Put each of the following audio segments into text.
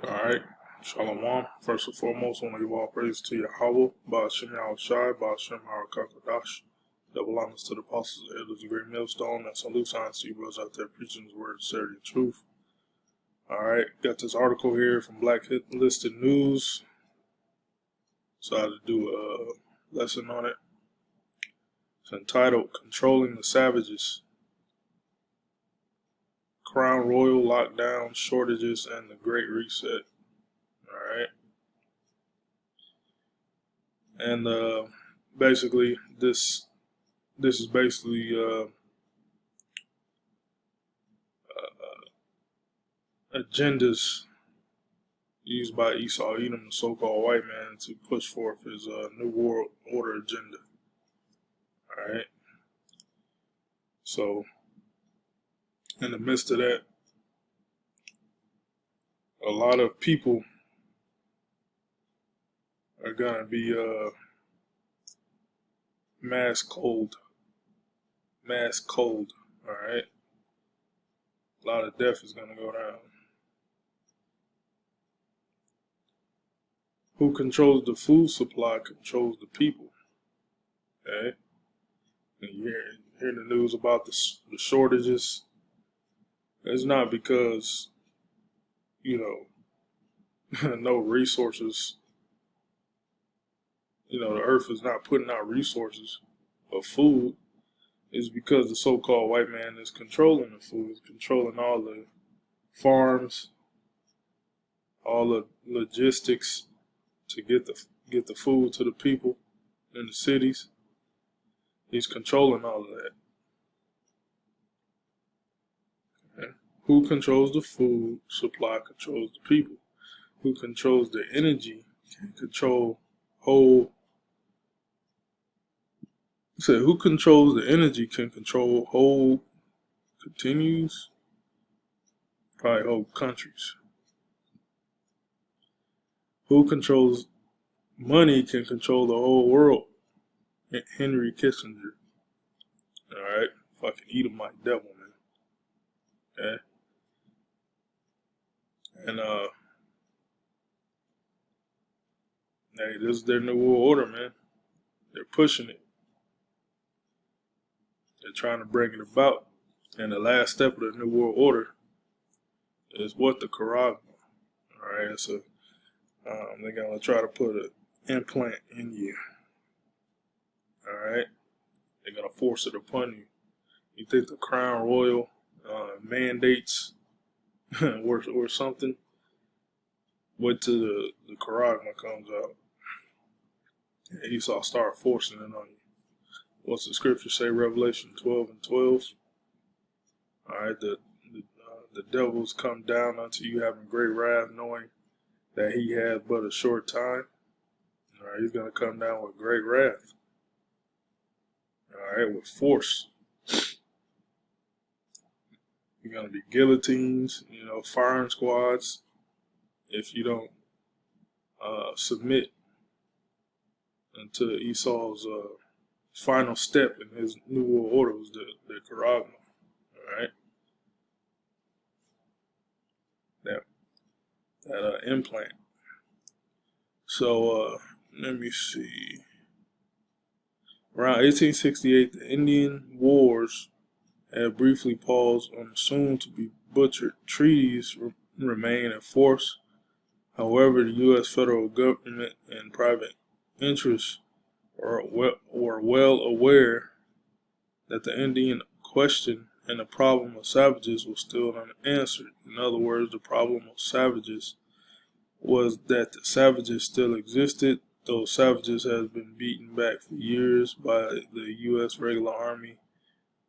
Alright, Shalom. First and foremost, I want to give all praise to Yahweh, Ba'ashem Yahushai, Ba'ashem Harakakadash. Double honors to the apostles, elders, the great millstone, and salute signs to you brothers out there preaching his word, sincerity, and truth. Alright, got this article here from Blacklisted News. Decided to do a lesson on it. It's entitled Controlling the Savages. Crown Royal Lockdown, Shortages, and the Great Reset. Alright. And basically, this is basically agendas used by Esau Edom, the so-called white man, to push forth his New World Order agenda. Alright. So, in the midst of that, a lot of people are gonna be mass cold. Alright. A lot of death is gonna go down. Who controls the food supply controls the people. Okay? And you hear the news about the shortages. It's not because, no resources. The earth is not putting out resources of food. It's because the so-called white man is controlling the food, controlling all the farms, all the logistics to get the food to the people in the cities. He's controlling all of that. Okay. Who controls the food supply controls the people. Who controls the energy can control whole. So who controls the energy can control whole continues, probably whole countries. Who controls money can control the whole world. Henry Kissinger. Alright, fucking Edomite devil, man. Okay. And hey, this is their new world order, man. They're pushing it. They're trying to bring it about. And the last step of the New World Order is what? The Quran. Alright, so they're going to try to put an implant in you. Alright? They're going to force it upon you. You think the Crown Royal mandates or something? Wait till the Quran comes out. And Esau start forcing it on you. What's the scripture say? Revelation 12:12. Alright, the devils come down unto you having great wrath, knowing that he had but a short time. Alright, he's going to come down with great wrath. Alright, with force. You're going to be guillotines, firing squads, if you don't submit unto Esau's final step in his New World Order was the Quran. Alright? That implant. So, let me see. Around 1868, the Indian Wars had briefly paused on the soon-to-be butchered treaties remain in force. However, the U.S. federal government and private interests were well aware that the Indian question and the problem of savages was still unanswered. In other words, the problem of savages was that the savages still existed. Those savages had been beaten back for years by the U.S. regular army,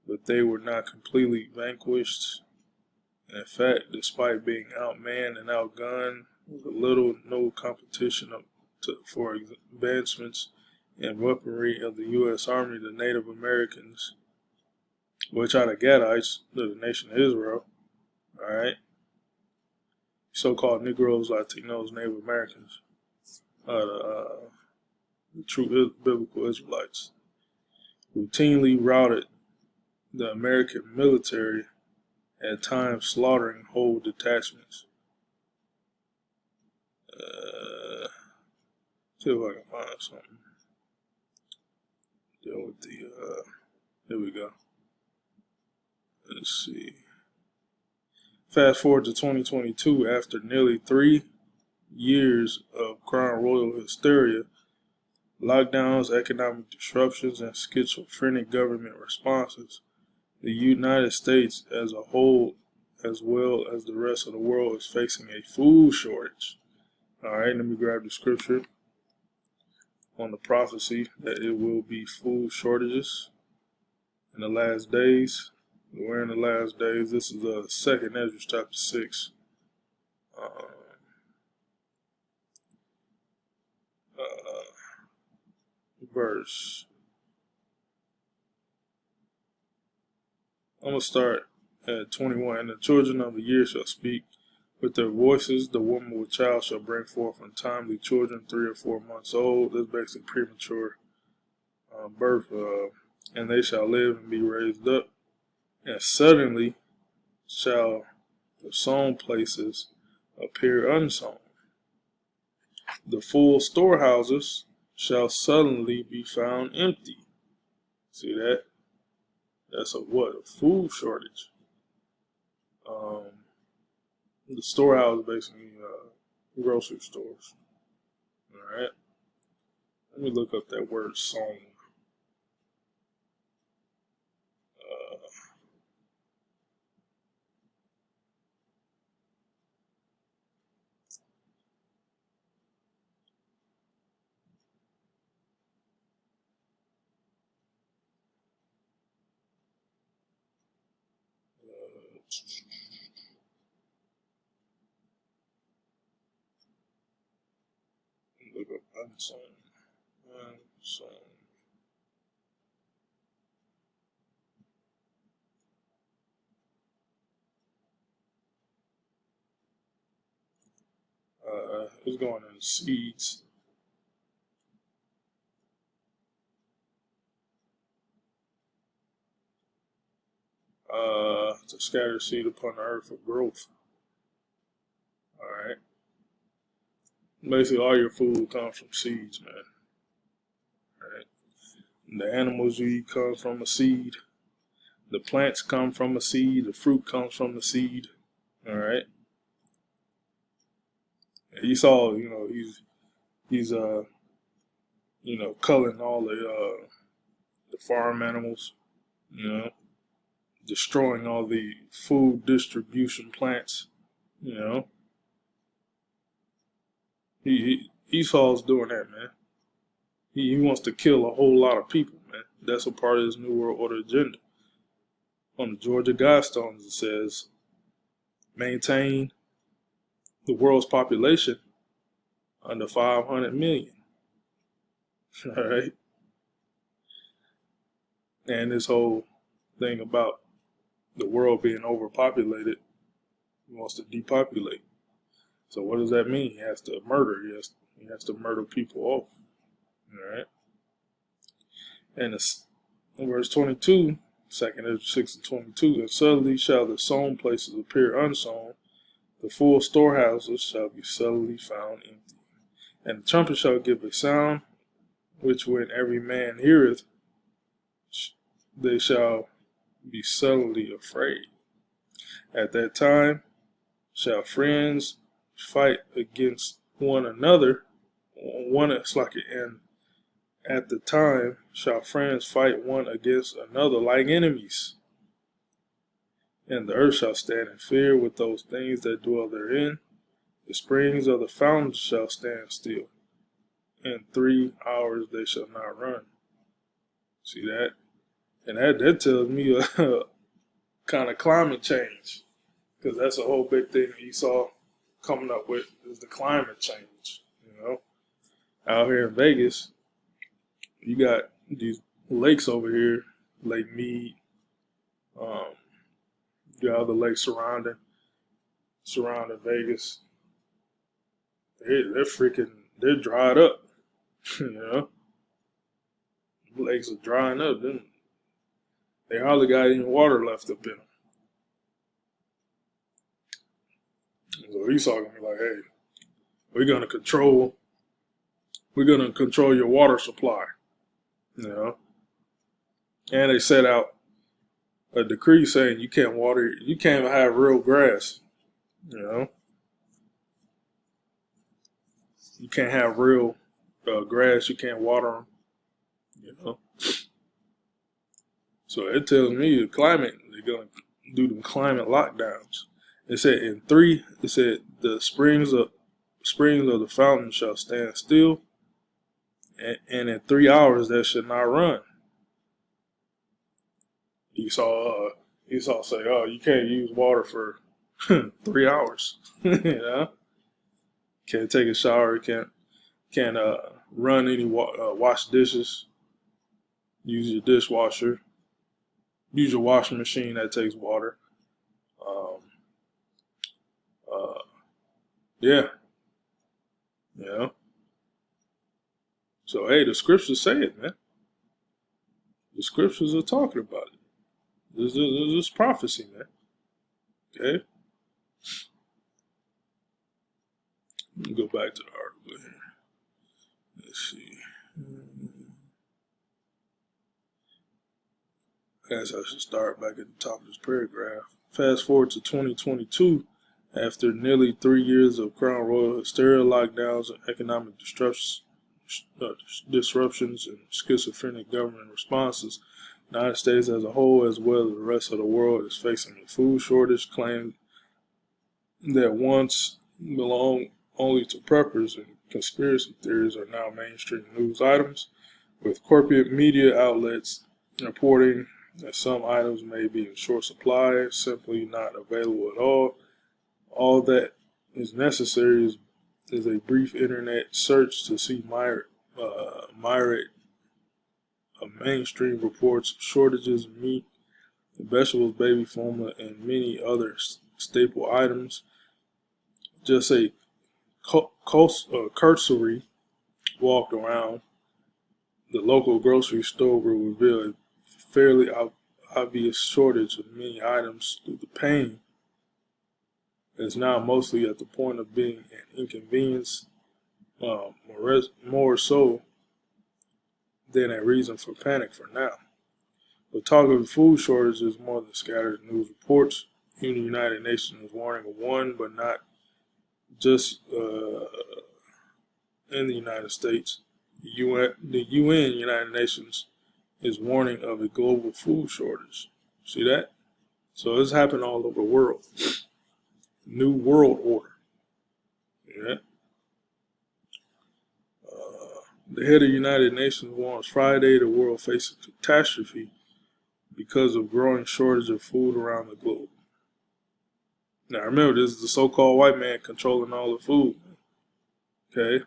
but they were not completely vanquished. In fact, despite being outmanned and outgunned, with little no competition for advancements and weaponry of the U.S. Army, the Native Americans, which are the Gadites of the nation of Israel, alright, so-called Negroes, Latinos, Native Americans, the true biblical Israelites, routinely routed the American military, at times slaughtering whole detachments. See if I can find something. Deal with the, here we go. Let's see. Fast forward to 2022, after nearly 3 years of Crown Royal hysteria, lockdowns, economic disruptions, and schizophrenic government responses, the United States as a whole, as well as the rest of the world, is facing a food shortage. All right, let me grab the scripture on the prophecy that it will be food shortages in the last days. We're in the last days. This is the 2nd Ezra chapter 6. Verse. I'm going to start at 21. And the children of the year shall speak with their voices. The woman with child shall bring forth untimely children, 3 or 4 months old. That's basically premature birth. And they shall live and be raised up. And suddenly shall the sown places appear unsown. The full storehouses shall suddenly be found empty. See that? That's a what? A food shortage. The storehouse basically grocery stores. All right. Let me look up that word sown. Look up unsown. Unsown. It's going in seeds. To scatter seed upon the earth for growth. All right. Basically, all your food comes from seeds, man. All right. And the animals you eat come from a seed. The plants come from a seed. The fruit comes from the seed. All right. And Esau, he's culling all the farm animals. Destroying all the food distribution plants. Esau's doing that, man. He wants to kill a whole lot of people, man. That's a part of his New World Order agenda. On the Georgia Guidestones, it says, maintain the world's population under 500 million. All right? And this whole thing about the world being overpopulated, he wants to depopulate. So what does that mean? He has to murder. He has to murder people off. All right? And in verse 22, 2nd Ezra 6 and 22, and suddenly shall the sown places appear unsown, the full storehouses shall be suddenly found empty. And the trumpet shall give a sound, which when every man heareth, they shall be suddenly afraid. At that time shall friends fight against one another. And at the time shall friends fight one against another like enemies. And the earth shall stand in fear with those things that dwell therein. The springs of the fountains shall stand still. In 3 hours they shall not run. See that? And that tells me a kind of climate change. Because that's a whole big thing Esau coming up with, is the climate change. Out here in Vegas, you got these lakes over here, Lake Mead. You got other lakes surrounding Vegas. They're dried up. Lakes are drying up. They hardly got any water left up in them. So Esau gonna be like, hey, we're gonna control We're going to control your water supply. You know, and they set out a decree saying you can't water, you can't even have real grass. You know, you can't have real grass. You can't water them. You know, so it tells me the climate. They're gonna do them climate lockdowns. It said It said the springs of the fountain shall stand still, and in 3 hours that should not run. Esau say, "Oh, you can't use water for 3 hours. You know, can't take a shower, can't run any wash dishes, use your dishwasher, use your washing machine that takes water." Um, uh, yeah, you know. So hey, the scriptures say it, man. The scriptures are talking about it. This is prophecy, man. Okay, let me go back to the article here. Let's see. I guess I should start back at the top of this paragraph. Fast forward to 2022, after nearly 3 years of Crown Royal hysteria, lockdowns, and economic disruptions, and schizophrenic government responses, the United States as a whole, as well as the rest of the world, is facing a food shortage. Claims that once belonged only to preppers and conspiracy theories are now mainstream news items, with corporate media outlets reporting that some items may be in short supply, simply not available at all. All that is necessary is a brief internet search to see myriad of mainstream reports of shortages of meat, vegetables, baby formula, and many other staple items. Just a cursory walk around the local grocery store will reveal a fairly obvious shortage of many items. Through the pain is now mostly at the point of being an inconvenience, more so than a reason for panic for now. But talk of food shortage is more than scattered news reports. Even the United Nations is warning of one, but not just in the United States. The UN, United Nations, is warning of a global food shortage. See that? So it's happening all over the world. New world order. Yeah. The head of the United Nations warns Friday the world faces catastrophe because of growing shortage of food around the globe. Now remember, this is the so-called white man controlling all the food. Okay?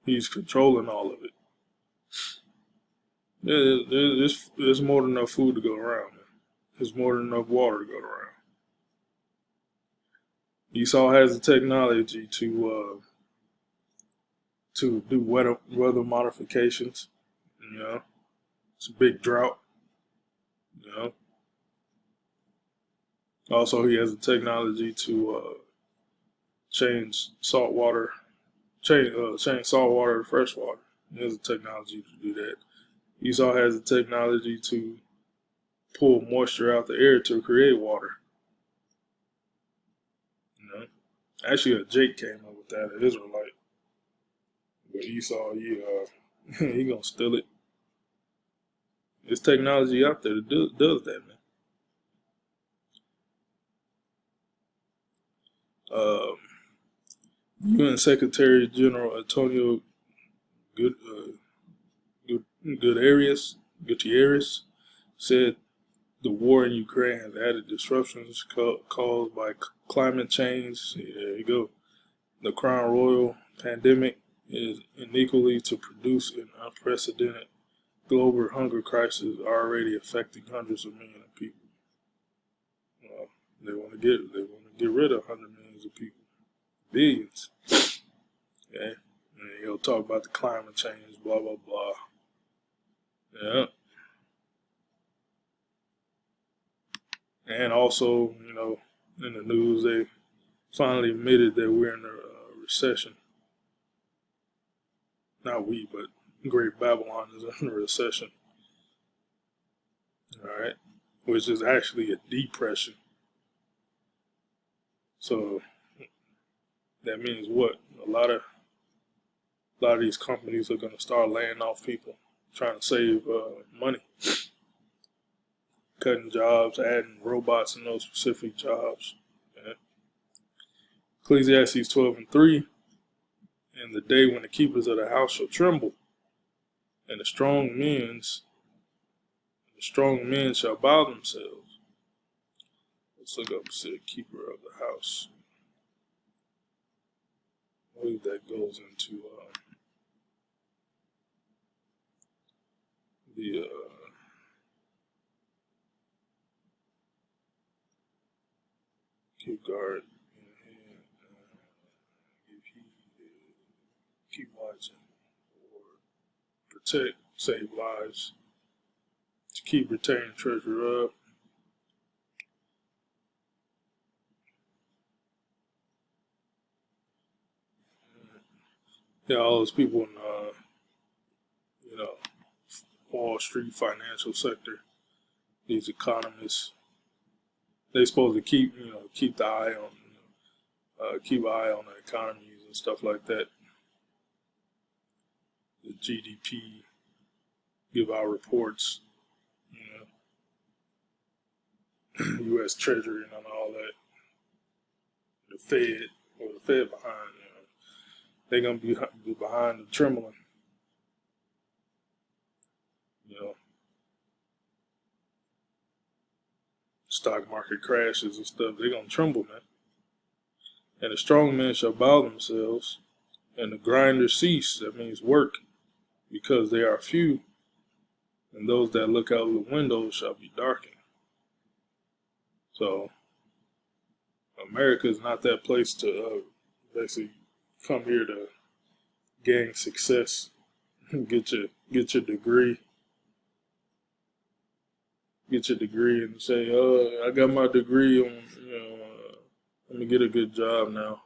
He's controlling all of it. There's more than enough food to go around, man. There's more than enough water to go around. Esau has the technology to do weather modifications. You know, it's a big drought. You know, also he has the technology to change salt water to fresh water. He has the technology to do that. Esau has the technology to pull moisture out the air to create water. You know, actually, Jake came up with that, an Israelite. But Esau, he gonna steal it. There's technology out there that does that, man. UN Secretary General Antonio Gutierrez said the war in Ukraine has added disruptions caused by climate change. There you go. The Crown Royal pandemic is unequally to produce an unprecedented global hunger crisis already affecting hundreds of millions of people. They want to get rid of hundreds of millions of people, billions. Okay, and he'll talk about the climate change, blah blah blah. Yeah, and also, in the news they finally admitted that we're in a recession. not we, but Great Babylon is in a recession. All right, which is actually a depression. So that means what? A lot of these companies are going to start laying off people, trying to save money, cutting jobs, adding robots in those specific jobs. Okay? Ecclesiastes 12:3, in the day when the keepers of the house shall tremble, and the strong men shall bow themselves. Let's look up to the keeper of the house. I believe that goes into the keep guard, keep watching, or protect, save lives, to keep, retain, treasure up. Yeah, all those people in you know, Wall Street financial sector, these economists, they supposed to keep the eye on, keep an eye on the economies and stuff like that. The GDP, give out reports, U.S. Treasury and all that. The Fed behind, they're gonna be behind the trembling, stock market crashes and stuff. They're gonna tremble, man. And the strong men shall bow themselves, and the grinders cease. That means work, because they are few, and those that look out of the windows shall be darkened. So America is not that place to basically come here to gain success, get your degree, and say, "Oh, I got my degree on, let me get a good job now."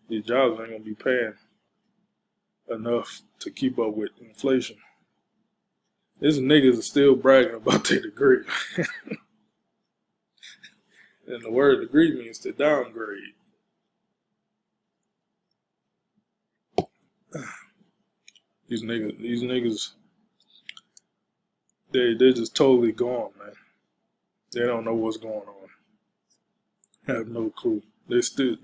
These jobs ain't gonna be paying enough to keep up with inflation. These niggas are still bragging about their degree. And the word degree means to downgrade. These niggas, they're just totally gone, man. They don't know what's going on. Have no clue. They still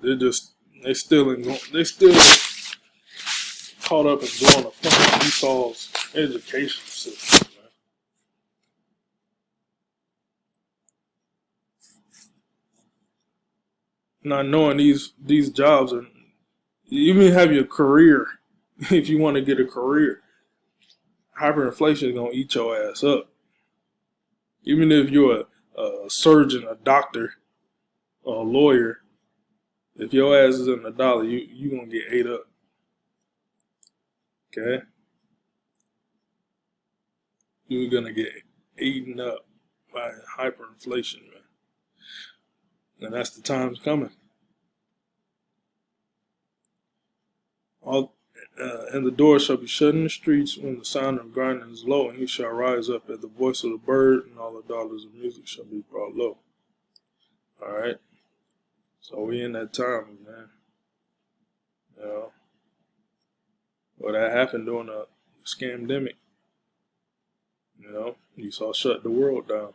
caught up in going to fucking Esau's education system, man. Not knowing these jobs are, you even have your career. If you want to get a career, hyperinflation is gonna eat your ass up. Even if you're a surgeon, a doctor, or a lawyer, if your ass is in the dollar, you gonna get ate up. Okay, you're gonna get eaten up by hyperinflation, man. And that's the time's coming. And the door shall be shut in the streets when the sound of grinding is low, and he shall rise up at the voice of the bird, and all the daughters of music shall be brought low. All right. So we in that time, man. Well, that happened during the scamdemic. You saw shut the world down.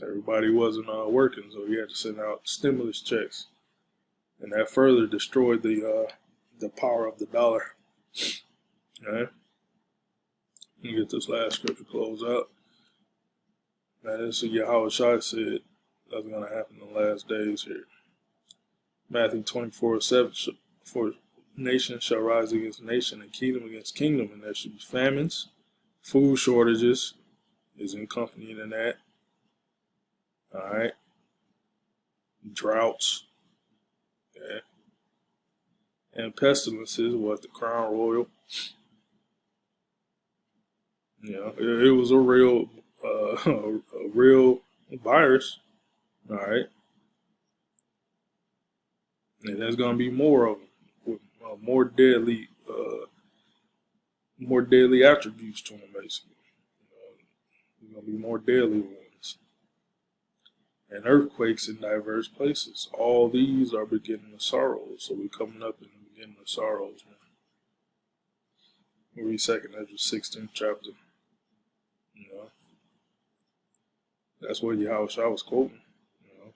Everybody wasn't working, so you had to send out stimulus checks, and that further destroyed the power of the dollar. All right. Let me get this last scripture closed out. Now this is Yahweh Shai said that's going to happen in the last days here. Matthew 24:7, for nation shall rise against nation and kingdom against kingdom, and there shall be famines, food shortages is accompanying in that. All right. Droughts. Okay. And pestilences, what the crown royal. It was a real virus. All right. And there's gonna be more of them with more deadly attributes to them, basically. There's gonna be more deadly ones. And earthquakes in diverse places. All these are beginning of sorrows. So we're coming up in the beginning of sorrows, man. We read 2nd Ezra 16th chapter. You know, that's what Yahushua was quoting. You know,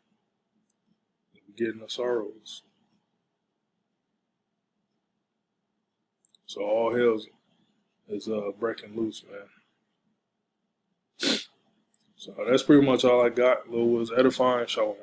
the beginning of sorrows. So all hell is breaking loose, man. So that's pretty much all I got. Lil was edifying. Shalom.